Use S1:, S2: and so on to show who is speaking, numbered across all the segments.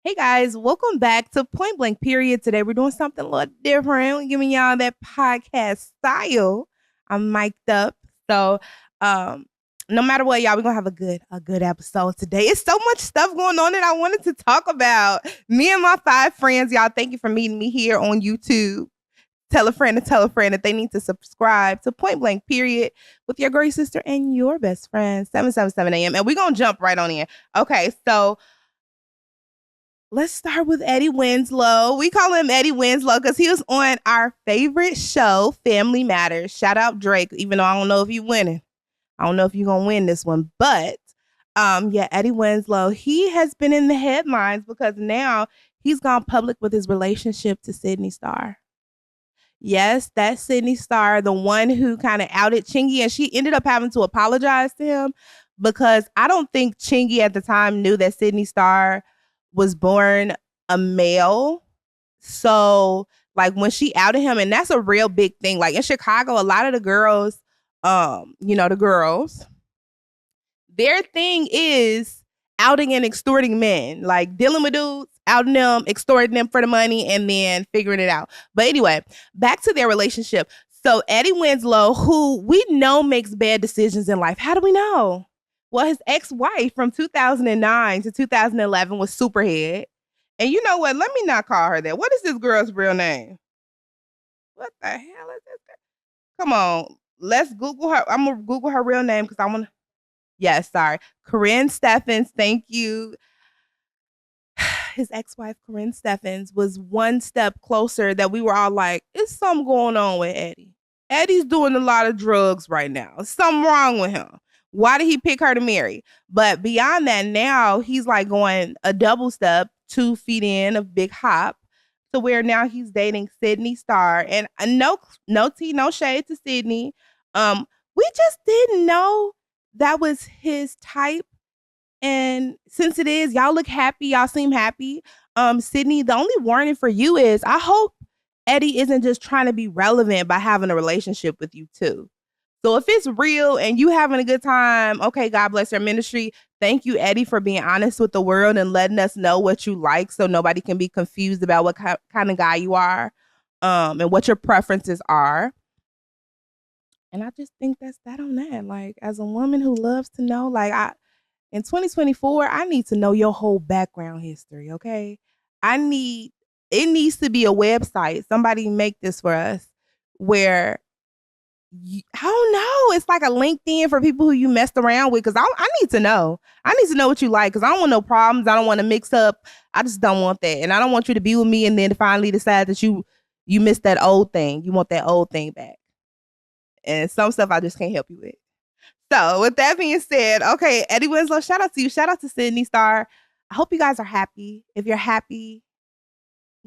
S1: Hey guys, welcome back to Point Blank Period. Today we're doing something a little different. We're giving y'all that podcast style. I'm mic'd up. So um no matter what, y'all, we're gonna have a good episode today. It's so much stuff going on that I wanted to talk about. Me and my 5 friends, y'all, thank you for meeting me here on YouTube. Tell a friend to tell a friend that they need to subscribe to Point Blank Period with your great sister and your best friend, 777 a.m. And we're gonna jump right on in. Okay, so let's start with Eddie Winslow. We call him Eddie Winslow because he was on our favorite show, Family Matters. Shout out Drake, even though I don't know if you're winning. I don't know if you're gonna win this one, but yeah, Eddie Winslow, he has been in the headlines because now he's gone public with his relationship to Sydney Star. Yes, that's Sydney Star, the one who kind of outed Chingy, and she ended up having to apologize to him because I don't think Chingy at the time knew that Sydney Star was born a male. So like when she outed him, and that's a real big thing. Like in Chicago, a lot of the girls, the girls, their thing is outing and extorting men, like dealing with dudes, outing them, extorting them for the money, and then figuring it out. But anyway, back to their relationship. So Eddie Winslow, who we know makes bad decisions in life. How do we know? Well, his ex-wife from 2009 to 2011 was Superhead. And you know what? Let me not call her that. What is this girl's real name? What the hell is this girl? Come on. Let's Google her. I'm going to Google her real name because I want to. Yes, sorry. Corinne Steffens. Thank you. His ex-wife, Corinne Steffens, was one step closer that we were all like, it's something going on with Eddie. Eddie's doing a lot of drugs right now. Something wrong with him. Why did he pick her to marry? But beyond that, now he's like going a double step, 2 feet in, a big hop, to where now he's dating Sydney Star. And no tea, no shade to Sydney. We just didn't know that was his type. And since it is, y'all look happy. Y'all seem happy. Sydney, the only warning for you is I hope Eddie isn't just trying to be relevant by having a relationship with you too. So if it's real and you having a good time, okay, God bless your ministry. Thank you, Eddie, for being honest with the world and letting us know what you like so nobody can be confused about what kind of guy you are and what your preferences are. And I just think that's that on that. Like, as a woman who loves to know, in 2024, I need to know your whole background history, okay? It needs to be a website. Somebody make this for us where I don't know. It's like a LinkedIn for people who you messed around with because I need to know. I need to know what you like because I don't want no problems. I don't want to mix up. I just don't want that. And I don't want you to be with me and then finally decide that you missed that old thing. You want that old thing back. And some stuff I just can't help you with. So with that being said, okay, Eddie Winslow, shout out to you. Shout out to Sydney Star. I hope you guys are happy. If you're happy,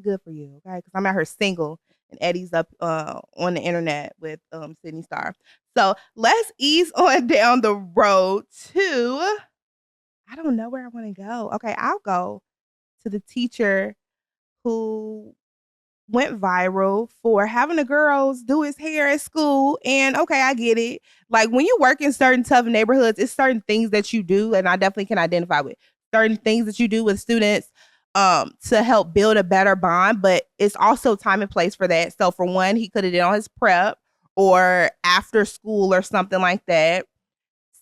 S1: good for you, okay? Because I'm out here single and Eddie's up on the internet with Sydney Star. So let's ease on down the road to, I don't know where I want to go. Okay, I'll go to the teacher who went viral for having the girls do his hair at school. And okay, I get it. Like when you work in certain tough neighborhoods, it's certain things that you do, and I definitely can identify with certain things that you do with students to help build a better bond, but it's also time and place for that. So for one, he could have done on his prep or after school or something like that.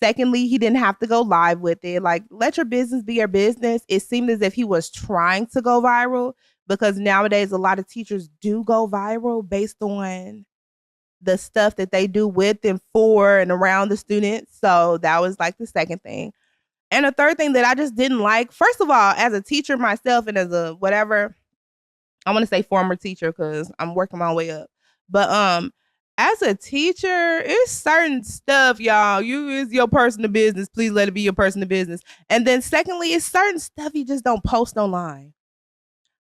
S1: Secondly, he didn't have to go live with it. Like, let your business be your business. It seemed as if he was trying to go viral because nowadays a lot of teachers do go viral based on the stuff that they do with and for and around the students. So that was like the second thing. And a third thing that I just didn't like, first of all, as a teacher myself and as a whatever, I want to say former teacher because I'm working my way up. But as a teacher, it's certain stuff, y'all. You is your personal business. Please let it be your personal business. And then secondly, it's certain stuff you just don't post online.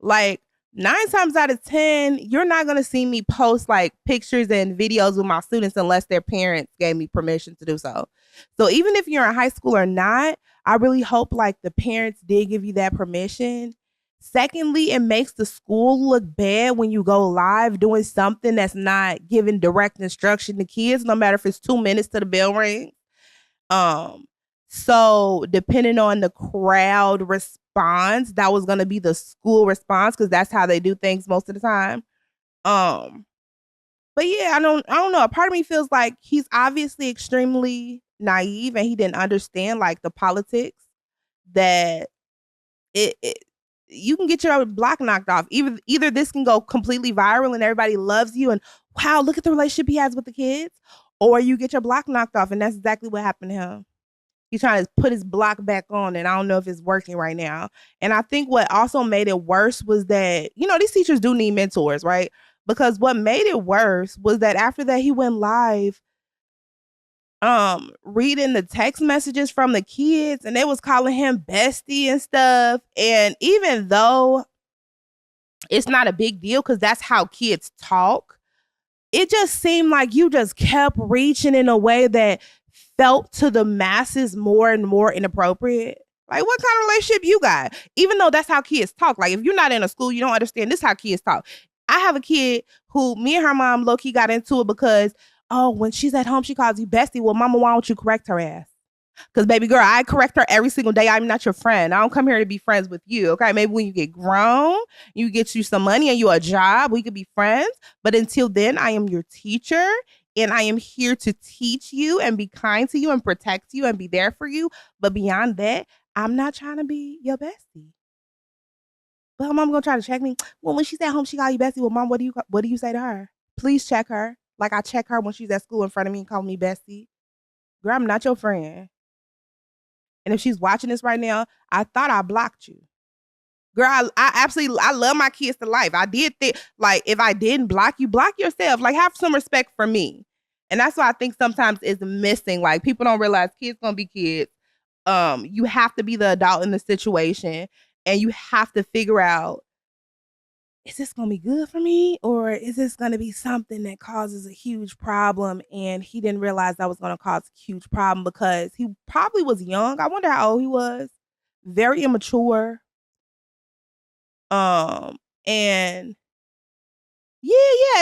S1: Like 9 times out of 10, you're not going to see me post like pictures and videos with my students unless their parents gave me permission to do so. So even if you're in high school or not, I really hope like the parents did give you that permission. Secondly, it makes the school look bad when you go live doing something that's not giving direct instruction to kids, no matter if it's 2 minutes to the bell ring. So depending on the crowd response, that was going to be the school response, because that's how they do things most of the time. But yeah, I don't know. A part of me feels like he's obviously extremely naive and he didn't understand like the politics that it you can get your block knocked off. Either this can go completely viral and everybody loves you and wow, look at the relationship he has with the kids, or you get your block knocked off, and that's exactly what happened to him. He's trying to put his block back on, and I don't know if it's working right now. And I think what also made it worse was that, these teachers do need mentors, right? Because what made it worse was that after that, he went live reading the text messages from the kids, and they was calling him bestie and stuff. And even though it's not a big deal because that's how kids talk, it just seemed like you just kept reaching in a way that felt to the masses more and more inappropriate. Like, what kind of relationship you got? Even though that's how kids talk. Like, if you're not in a school, you don't understand this is how kids talk. I have a kid who, me and her mom low-key got into it because, oh, when she's at home, she calls you bestie. Well, mama, why don't you correct her ass? Because, baby girl, I correct her every single day. I'm not your friend. I don't come here to be friends with you, okay? Maybe when you get grown, you get you some money and you a job, we could be friends. But until then, I am your teacher, and I am here to teach you and be kind to you and protect you and be there for you. But beyond that, I'm not trying to be your bestie. But her mom gonna try to check me. Well, when she's at home, she call you bestie. Well, mom, what do you say to her? Please check her. Like I check her when she's at school in front of me and call me bestie. Girl, I'm not your friend. And if she's watching this right now, I thought I blocked you. Girl, I love my kids to life. I did think, like, if I didn't block you, block yourself. Like, have some respect for me. And that's why I think sometimes it's missing. Like, people don't realize kids gonna be kids. You have to be the adult in the situation, and you have to figure out, is this gonna be good for me, or is this gonna be something that causes a huge problem? And he didn't realize that was gonna cause a huge problem because he probably was young. I wonder how old he was. Very immature. And and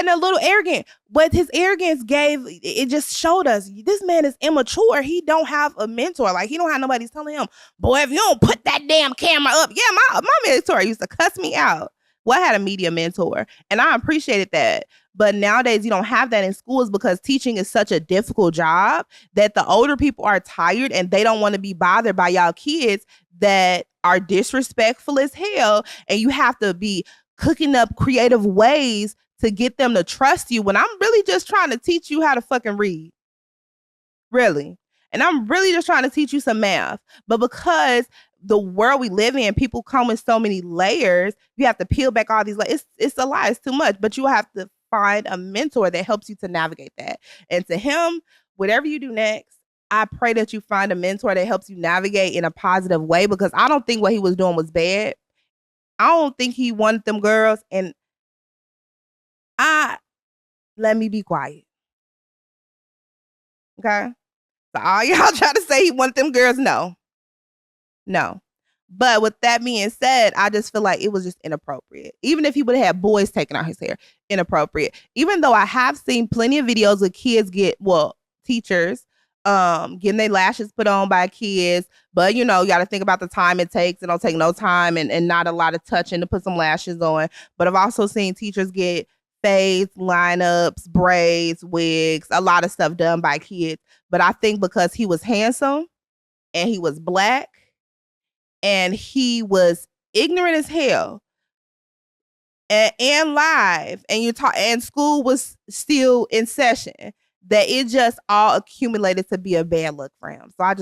S1: a little arrogant. But his arrogance it just showed us this man is immature. He don't have a mentor. Like, he don't have nobody telling him, boy, if you don't put that damn camera up. Yeah, my mentor used to cuss me out. Well, I had a media mentor, and I appreciated that. But nowadays, you don't have that in schools because teaching is such a difficult job that the older people are tired and they don't want to be bothered by y'all kids that are disrespectful as hell. And you have to be cooking up creative ways to get them to trust you when I'm really just trying to teach you how to fucking read. Really. And I'm really just trying to teach you some math. But because the world we live in, people come with so many layers, you have to peel back all these layers. It's a lot. It's too much. But you have to find a mentor that helps you to navigate that. And to him, whatever you do next, I pray that you find a mentor that helps you navigate in a positive way, because I don't think what he was doing was bad. I don't think he wanted them girls. And let me be quiet. Okay? So all y'all try to say he wanted them girls, no. But with that being said, I just feel like it was just inappropriate. Even if he would have had boys taking out his hair, inappropriate. Even though I have seen plenty of videos of kids teachers getting their lashes put on by kids. But, you got to think about the time it takes. It don't take no time and not a lot of touching to put some lashes on. But I've also seen teachers get fades, lineups, braids, wigs, a lot of stuff done by kids. But I think because he was handsome and he was black and he was ignorant as hell and live, and school was still in session, that it just all accumulated to be a bad look for him. So I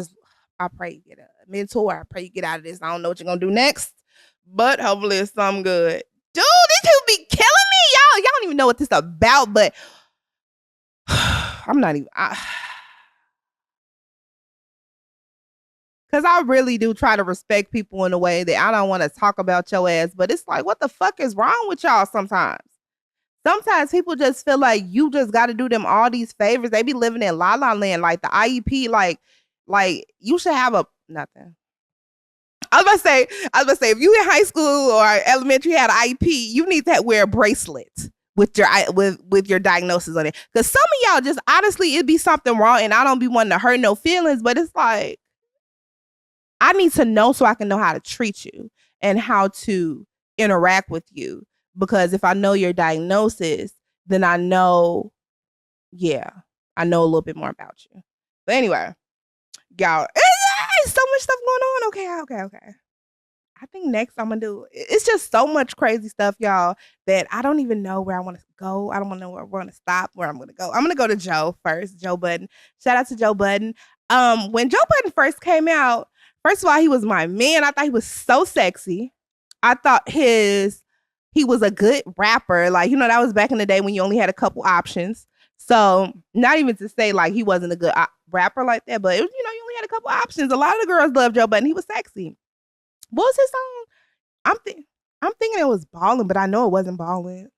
S1: pray you get a mentor. I pray you get out of this. I don't know what you're going to do next, but hopefully it's something good. Dude, these people be killing me. Y'all don't even know what this is about, but I'm not even... Because I really do try to respect people in a way that I don't want to talk about your ass. But it's like, what the fuck is wrong with y'all sometimes? Sometimes people just feel like you just got to do them all these favors. They be living in la la land, like the IEP, like you should have nothing. I was about to say, if you in high school or elementary had an IEP, you need to wear a bracelet with your diagnosis on it. Because some of y'all just, honestly, it'd be something wrong, and I don't be wanting to hurt no feelings, but it's like, I need to know so I can know how to treat you and how to interact with you. Because if I know your diagnosis, then I know, I know a little bit more about you. But anyway, y'all, it's so much stuff going on. Okay. I think next I'm gonna do. It's just so much crazy stuff, y'all, that I don't even know where I want to go. I don't want to know where we're gonna stop, where I'm gonna go. I'm gonna go to Joe first. Joe Budden. Shout out to Joe Budden. When Joe Budden first came out, first of all, he was my man. I thought he was so sexy. I thought he was a good rapper. Like, that was back in the day when you only had a couple options. So not even to say like he wasn't a good rapper like that, but it was, you only had a couple options. A lot of the girls loved Joe Budden. He was sexy. What was his song? I'm thinking it was Ballin', but I know it wasn't Ballin'.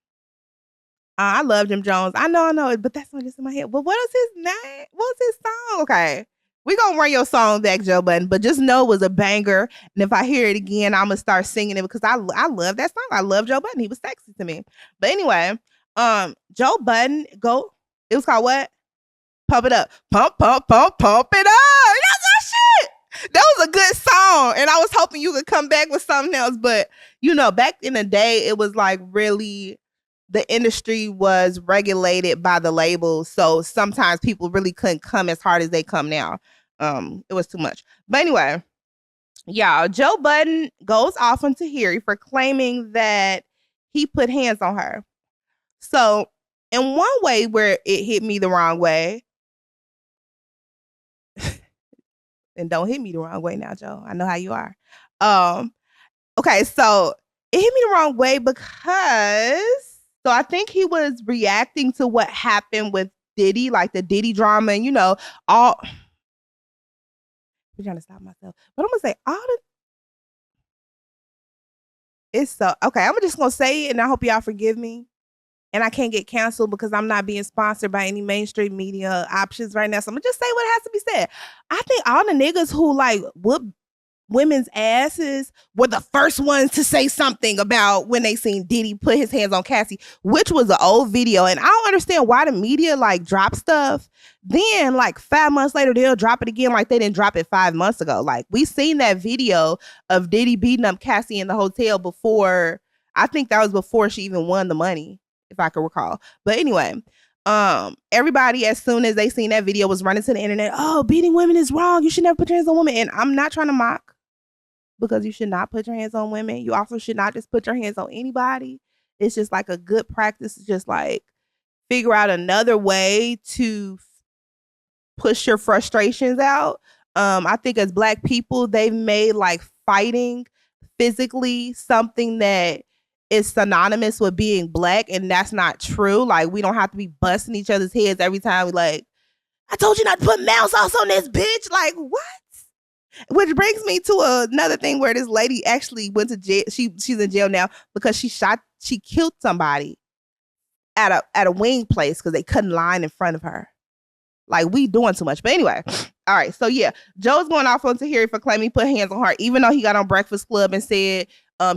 S1: I love Jim Jones. I know it, but that's not just in my head. But what was his name? What was his song? Okay. We gonna run your song back, Joe Budden, but just know it was a banger. And if I hear it again, I'm gonna start singing it because I love that song. I love Joe Budden. He was sexy to me. But anyway, Joe Budden, it was called what? Pump It Up. Pump it up. That's our shit. That was a good song. And I was hoping you could come back with something else. But, back in the day, it was like really, the industry was regulated by the labels. So sometimes people really couldn't come as hard as they come now. It was too much. But anyway, y'all, Joe Budden goes off on Tahiri for claiming that he put hands on her. So in one way where it hit me the wrong way, and don't hit me the wrong way now, Joe. I know how you are. Okay, so it hit me the wrong way because I think he was reacting to what happened with Diddy, like the Diddy drama, and I'm trying to stop myself. But I'm gonna say I'm just gonna say it, and I hope y'all forgive me. And I can't get canceled because I'm not being sponsored by any mainstream media options right now. So I'm gonna just say what has to be said. I think all the niggas who like whoop women's asses were the first ones to say something about when they seen Diddy put his hands on Cassie, which was an old video. And I don't understand why the media like drop stuff. Then like 5 months later, they'll drop it again like they didn't drop it 5 months ago. Like we seen that video of Diddy beating up Cassie in the hotel before. I think that was before she even won the money, if I can recall. But anyway, everybody, as soon as they seen that video, was running to the internet. Oh, beating women is wrong. You should never put your hands on women. And I'm not trying to mock, because you should not put your hands on women. You also should not just put your hands on anybody. It's just like a good practice to just like figure out another way to push your frustrations out. I think as Black people, they've made like fighting physically something that is synonymous with being Black, and that's not true. Like, we don't have to be busting each other's heads every time we like, I told you not to put mouse sauce on this bitch. Like, what? Which brings me to another thing where this lady actually went to jail. She's in jail now because she killed somebody at a wing place because they couldn't line in front of her. Like, we doing too much. But anyway, all right. So yeah, Joe's going off on Tahiri for claiming he put hands on her, even though he got on Breakfast Club and said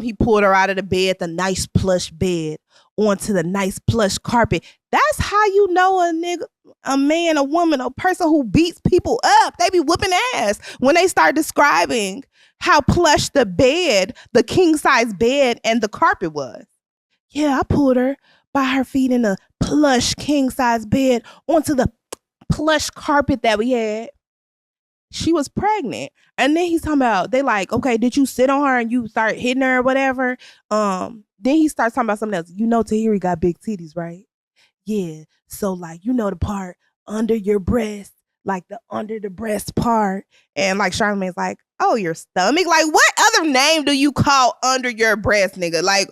S1: he pulled her out of the bed, the nice plush bed, onto the nice plush carpet. That's how you know a nigga, a man, a woman, a person who beats people up. They be whooping ass when they start describing how plush the bed, the king size bed, and the carpet was. Yeah, I pulled her by her feet in a plush king size bed onto the plush carpet that we had. She was pregnant. And then he's talking about, they like, okay, did you sit on her and you start hitting her or whatever? Then he starts talking about something else. Tahiri got big titties, right? Yeah. So like, the part under your breast, like the under the breast part. And like Charlamagne's like, oh, your stomach? Like, what other name do you call under your breast, nigga? Like,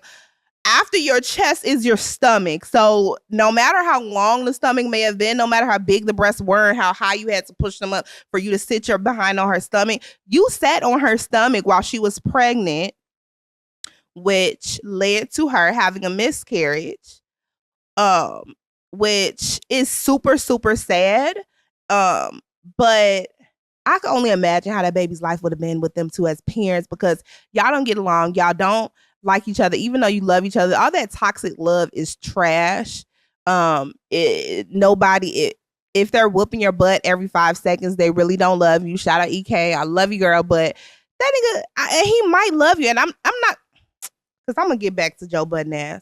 S1: after your chest is your stomach. So no matter how long the stomach may have been, no matter how big the breasts were and how high you had to push them up for you to sit your behind on her stomach, you sat on her stomach while she was pregnant, which led to her having a miscarriage, which is super, super sad. But I can only imagine how that baby's life would have been with them two as parents, because y'all don't get along. Y'all don't like each other, even though you love each other. All that toxic love is trash. If they're whooping your butt every 5 seconds, they really don't love you. Shout out EK. I love you, girl. But That nigga, and he might love you. And I'm not, because I'm going to get back to Joe Budden ass.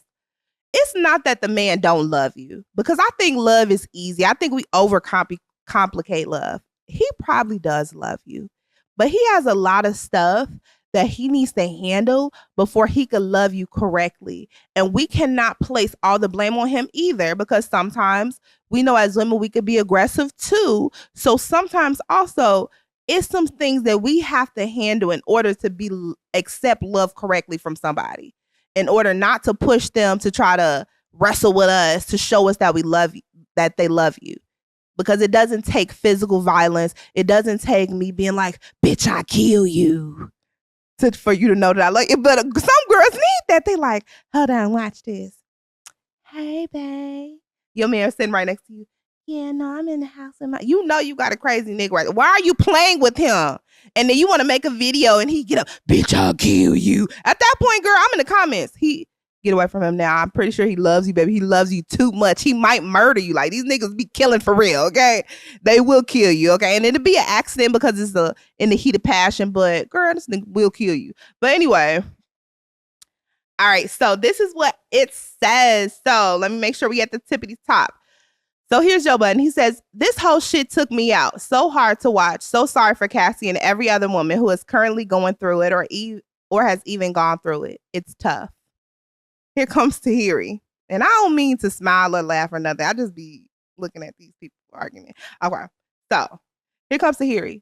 S1: It's not that the man don't love you, because I think love is easy. I think we overcomplicate love. He probably does love you, but he has a lot of stuff that he needs to handle before he could love you correctly. And we cannot place all the blame on him either, because sometimes we know as women we could be aggressive too. So sometimes also it's some things that we have to handle in order to accept love correctly from somebody, in order not to push them to try to wrestle with us to show us that we love you, that they love you. Because it doesn't take physical violence. It doesn't take me being like, bitch, I kill you, for you to know that I like it. But some girls need that. They like, hold on, watch this. Hey, babe. Your man sitting right next to you. Yeah, no, I'm in the house. You know you got a crazy nigga right there. Why are you playing with him? And then you want to make a video and he get up, bitch, I'll kill you. At that point, girl, I'm in the comments. Get away from him now. I'm pretty sure he loves you, baby. He loves you too much. He might murder you. Like, these niggas be killing for real, okay? They will kill you, okay? And it'll be an accident because it's in the heat of passion, but girl, this nigga will kill you. But anyway, all right, so this is what it says. So let me make sure we at the tippity top. So here's Joe Budden. He says, this whole shit took me out. So hard to watch. So sorry for Cassie and every other woman who is currently going through it or has even gone through it. It's tough. Here comes Tahiri. And I don't mean to smile or laugh or nothing. I just be looking at these people arguing. Okay. So here comes Tahiri.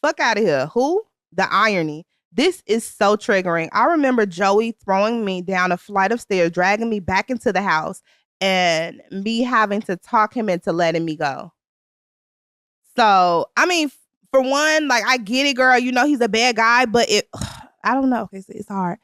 S1: Fuck out of here. Who? The irony. This is so triggering. I remember Joey throwing me down a flight of stairs, dragging me back into the house, and me having to talk him into letting me go. So, I mean, for one, like, I get it, girl. You know he's a bad guy, but I don't know. It's hard.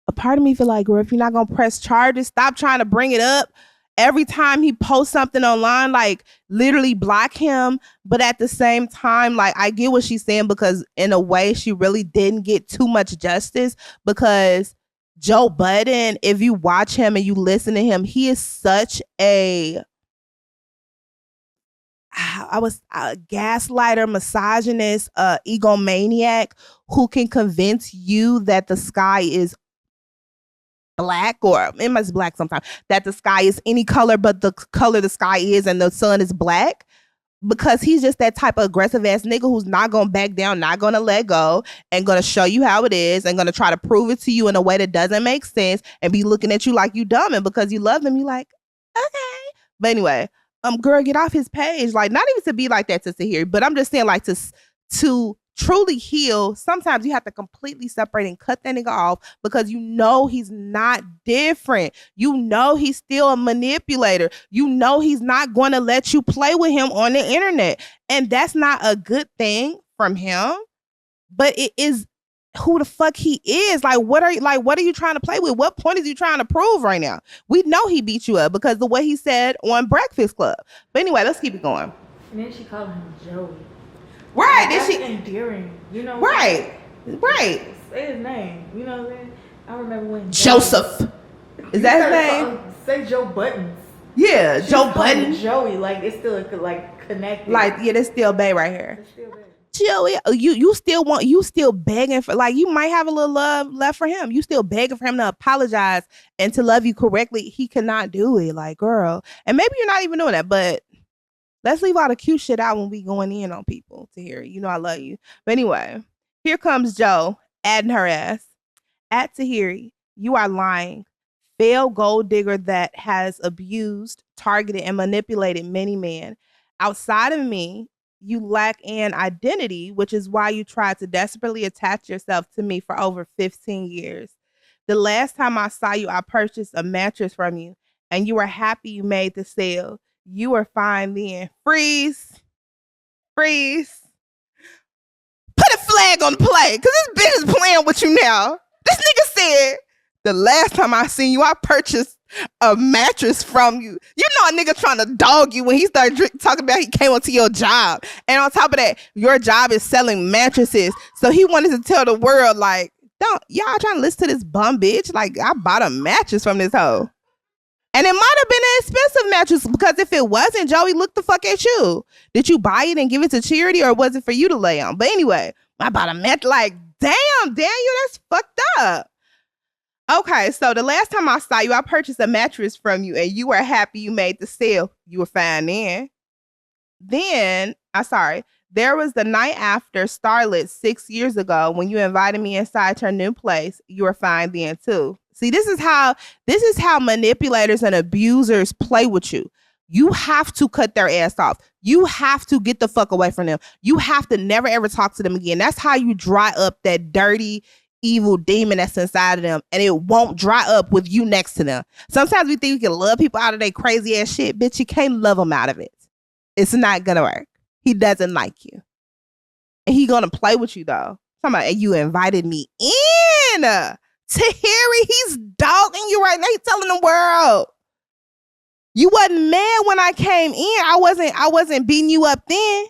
S1: A part of me feel like, girl, if you're not going to press charges, stop trying to bring it up. Every time he posts something online, like, literally block him. But at the same time, like, I get what she's saying, because in a way she really didn't get too much justice, because Joe Budden, if you watch him and you listen to him, he is such a gaslighter, misogynist, egomaniac who can convince you that the sky is black, or it must be black sometimes, that the sky is any color but the color the sky is, and the sun is black, because he's just that type of aggressive ass nigga who's not gonna back down, not gonna let go, and gonna show you how it is, and gonna try to prove it to you in a way that doesn't make sense, and be looking at you like you dumb, and because you love them, you like, okay. But anyway, girl, get off his page. Like, not even to be like that to Tahiri, but I'm just saying, like, to truly heal, sometimes you have to completely separate and cut that nigga off, because you know he's not different. You know he's still a manipulator. You know he's not going to let you play with him on the internet. And that's not a good thing from him, but it is who the fuck he is. Like, what are you trying to play with? What point is you trying to prove right now? We know he beat you up because the way he said on Breakfast Club. But anyway, let's keep it going.
S2: And then she called him Joey.
S1: Right.
S2: That's endearing. You know.
S1: Right.
S2: Say his name. You know what I mean? I remember when
S1: Joseph. Is that his name?
S2: Say Joe Budden.
S1: Yeah, Joe Budden.
S2: Joey, like, it's still like connected.
S1: Like, yeah, that's still bae right here.
S2: It's still bae.
S1: Joey, you still begging for, like, you might have a little love left for him. You still begging for him to apologize and to love you correctly. He cannot do it, like, girl. And maybe you're not even doing that, but let's leave all the cute shit out when we going in on people to hear it. You know I love you. But anyway, here comes Joe adding her ass. At Tahiri, you are lying. Failed gold digger that has abused, targeted, and manipulated many men. Outside of me, you lack an identity, which is why you tried to desperately attach yourself to me for over 15 years. The last time I saw you, I purchased a mattress from you, and you were happy you made the sale. You were fine then. Freeze. Put a flag on the play, because this bitch is playing with you now. This nigga said, the last time I seen you, I purchased a mattress from you. You know a nigga trying to dog you when he started talking about he came onto your job. And on top of that, your job is selling mattresses. So he wanted to tell the world, like, don't y'all trying to listen to this bum bitch? Like, I bought a mattress from this hoe. And it might have been an expensive mattress, because if it wasn't, Joey, look the fuck at you. Did you buy it and give it to charity, or was it for you to lay on? But anyway, I bought a mattress. Like, Damn, Daniel, that's fucked up. Okay, so the last time I saw you, I purchased a mattress from you and you were happy you made the sale. You were fine then. There was the night after Starlit 6 years ago when you invited me inside your new place. You were fine then too. See, this is how manipulators and abusers play with you. You have to cut their ass off. You have to get the fuck away from them. You have to never ever talk to them again. That's how you dry up that dirty, evil demon that's inside of them, and it won't dry up with you next to them. Sometimes we think we can love people out of their crazy ass shit. Bitch, you can't love them out of it. It's not gonna work. He doesn't like you. And he gonna play with you though. Talking about, and you invited me in. Tahiri, he's dogging you right now. He's telling the world. You wasn't mad when I came in. I wasn't beating you up then.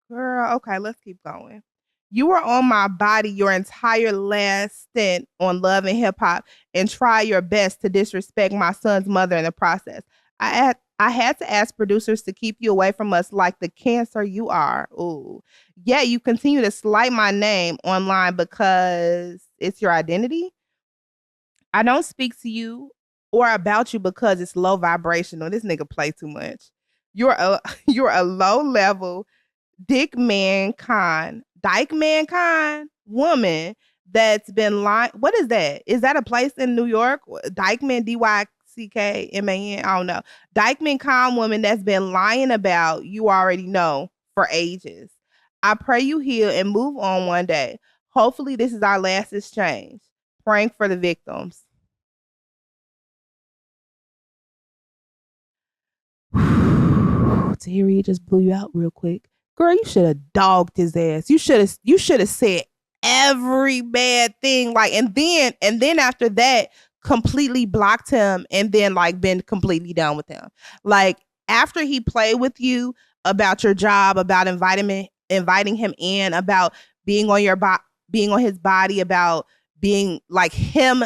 S1: Girl, okay, let's keep going. You were on my body your entire last stint on Love and Hip Hop and try your best to disrespect my son's mother in the process. I had to ask producers to keep you away from us like the cancer you are. Ooh. Yeah, you continue to slight my name online because it's your identity. I don't speak to you or about you because it's low vibrational. This nigga play too much. You're a low level dyke mankind woman that's been lying. What is that? Is that a place in New York? Dykeman, DYCKMAN. I don't know. Dykeman con woman that's been lying about you already know for ages. I pray you heal and move on one day. Hopefully this is our last exchange. Praying for the victims. Tahiri just blew you out real quick. Girl, you should have dogged his ass. You should have said every bad thing. Like, and then after that, completely blocked him and then like been completely done with him. Like after he played with you about your job, about inviting him in, about being on his body, about being like him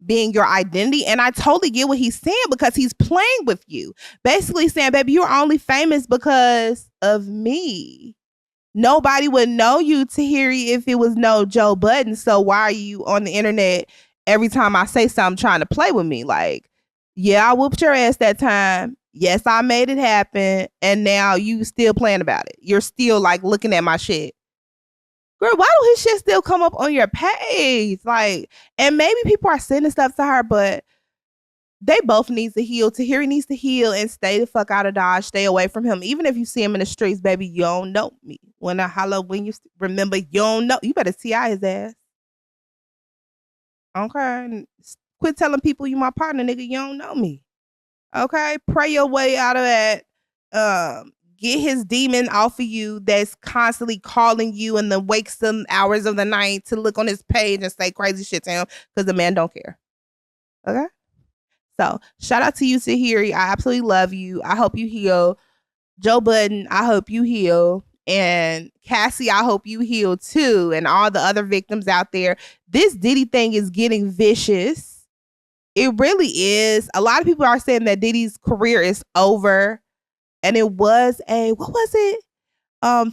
S1: being your identity. And I totally get what he's saying because he's playing with you. Basically saying, baby, you're only famous because of me. Nobody would know you, Tahiri, if it was no Joe Budden. So why are you on the internet every time I say something trying to play with me? Like, yeah, I whooped your ass that time. Yes, I made it happen. And now you still playing about it. You're still like looking at my shit. Girl, why do his shit still come up on your page? Like, and maybe people are sending stuff to her, but they both need to heal. Tahiri needs to heal and stay the fuck out of Dodge. Stay away from him. Even if you see him in the streets, baby, you don't know me. When I holler, when you remember, you don't know. You better TI his ass. Okay? Quit telling people you my partner, nigga. You don't know me. Okay? Pray your way out of that. Get his demon off of you that's constantly calling you in the wakesome hours of the night to look on his page and say crazy shit to him because the man don't care. Okay? So shout out to you, Tahiri. I absolutely love you. I hope you heal. Joe Budden, I hope you heal. And Cassie, I hope you heal too. And all the other victims out there. This Diddy thing is getting vicious. It really is. A lot of people are saying that Diddy's career is over. And it was what was it?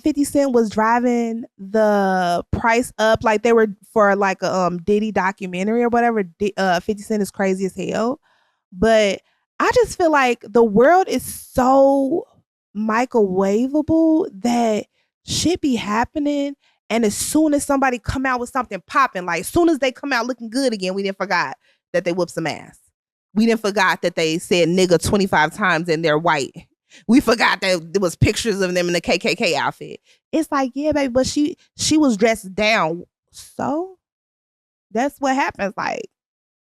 S1: 50 Cent was driving the price up like they were for like a Diddy documentary or whatever. 50 Cent is crazy as hell. But I just feel like the world is so microwavable that shit be happening. And as soon as somebody come out with something popping, like as soon as they come out looking good again, we didn't forgot that they whooped some ass. We didn't forgot that they said nigga 25 times and they're white. We forgot that there was pictures of them in the KKK outfit. It's like, yeah, baby, but she was dressed down. So that's what happens. Like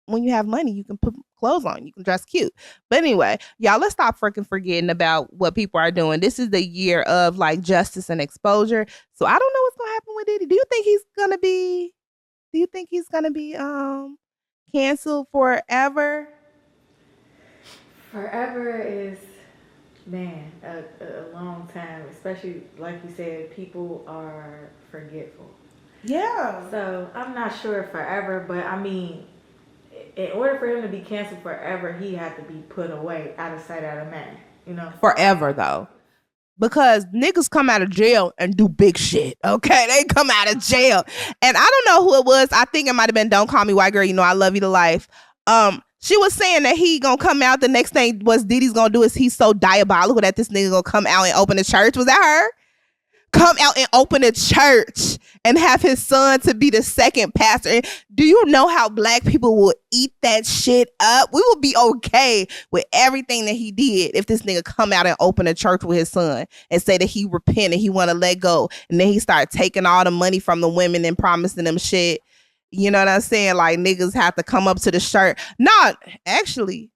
S1: when you have money, you can put clothes on. You can dress cute. But anyway, y'all, let's stop freaking forgetting about what people are doing. This is the year of like justice and exposure. So I don't know what's gonna happen with Diddy. Do you think he's gonna be canceled forever?
S2: Forever is, man, a long time, especially like you said, people are forgetful.
S1: Yeah.
S2: So I'm not sure forever, but I mean, in order for him to be canceled forever, he had to be put away, out of sight, out of mind. You know,
S1: forever though. because niggas come out of jail and do big shit. Okay, they come out of jail, and I don't know who it was. I think it might have been "Don't Call Me White Girl." You know, I love you to life. She was saying that he gonna come out. The next thing was Diddy's gonna do is he's so diabolical that this nigga gonna come out and open a church. Was that her? Come out and open a church and have his son to be the second pastor. Do you know how black people will eat that shit up? We will be okay with everything that he did if this nigga come out and open a church with his son and say that he repented, he want to let go, and then he start taking all the money from the women and promising them shit. You know what I'm saying? Like, niggas have to come up to the church. Not actually,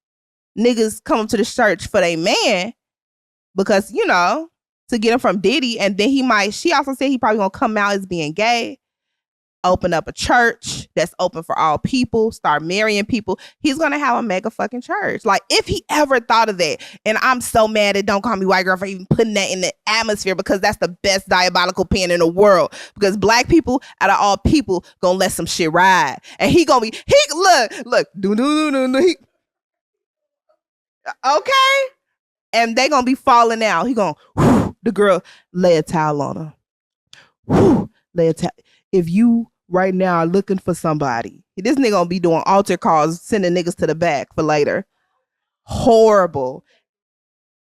S1: niggas come up to the church for their man because, you know, to get him from Diddy. And then she also said he probably gonna come out as being gay, open up a church that's open for all people, start marrying people. He's gonna have a mega fucking church. Like, if he ever thought of that. And I'm so mad at Don't Call Me White Girl for even putting that in the atmosphere, because that's the best diabolical pen in the world. Because black people, out of all people, gonna let some shit ride. And he gonna be, look, okay? And they gonna be falling out. He gonna, the girl, lay a towel on her. Lay a towel. If you right now are looking for somebody, this nigga gonna be doing altar calls, sending niggas to the back for later. Horrible.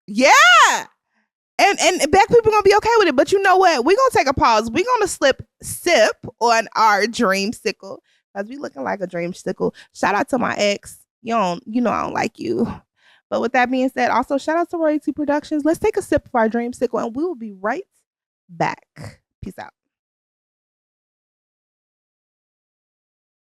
S1: Yeah. And black people gonna be okay with it. But you know what? We're gonna take a pause. We're gonna sip on our dreamsicle, because we looking like a dreamsicle. Shout out to my ex. You know I don't like you. But with that being said, also shout out to Royalty Productions. Let's take a sip of our dreamsicle and we will be right back. Peace out.